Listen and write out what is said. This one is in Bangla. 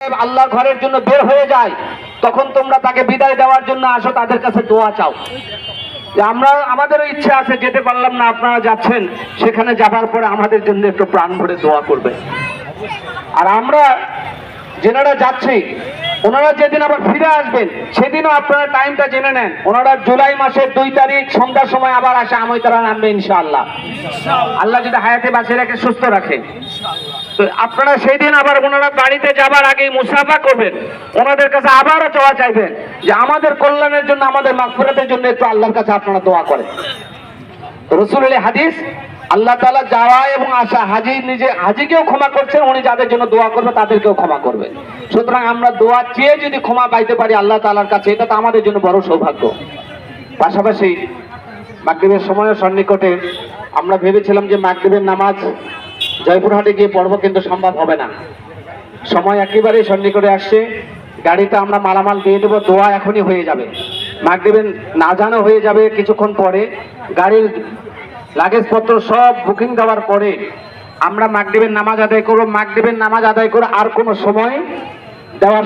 আল্লাহর ঘরের জন্য বের হয়ে যায়, তখন তোমরা তাকে বিদায় দেওয়ার জন্য আসো, তাদের কাছে দোয়া চাও। আমরা আমাদেরও ইচ্ছা আছে, যেতে পারলাম না, আপনারা যাচ্ছেন, সেখানে যাবার পরে আমাদের জন্য একটু প্রাণ ভরে দোয়া করবে। আর আমরা যেনারা যাচ্ছি, ওনারা যেদিন আবার ফিরে আসবেন সেদিনও আপনারা টাইমটা জেনে নেন। ওনারা জুলাই মাসের 2 তারিখ সন্ধ্যার সময় আবার আসে আমইতারা নামবে ইনশাআল্লাহ, আল্লাহ যদি হায়াতে বাঁচিয়ে রাখে, সুস্থ রাখে। তো আপনারা সেই দিন আবার ওনারা বাড়িতে যাবার আগে মুসাফা করবেন, ওনাদের কাছে আবারও চাওয়া চাইবেন যে আমাদের কল্যাণের জন্য, আমাদের মাগফিরাতের জন্য একটু আল্লাহর কাছে আপনারা দোয়া করেন। রাসূলের হাদিস, আল্লাহ তাআলা যাওয়া এবং আসা, হাজিকেও ক্ষমা করছেন, উনি যাদের জন্য দোয়া করবে তাদেরকেও ক্ষমা করবে। সুতরাং আমরা দোয়া চেয়ে যদি ক্ষমা পাইতে পারি আল্লাহ তাআলার কাছে, এটা তো আমাদের জন্য বড় সৌভাগ্য। পাশাপাশি মাগরিবের সময়ও সন্নিকটে, আমরা ভেবেছিলাম যে মাগরিবের নামাজ জয়পুরহাটে গিয়ে পড়বো, কিন্তু সম্ভব হবে না, সময় একেবারেই সন্নিকটে আসছে। গাড়িতে আমরা মালামাল দিয়ে দেবো, দোয়া এখনই হয়ে যাবে, মাগরিবের নাজানো হয়ে যাবে কিছুক্ষণ পরে। গাড়ির লাগেজপত্র সব বুকিং দেওয়ার পরে আমরা মাগরিবের নামাজ আদায় করবো। মাগরিবের নামাজ আদায় করে আর কোনো সময় দেওয়ার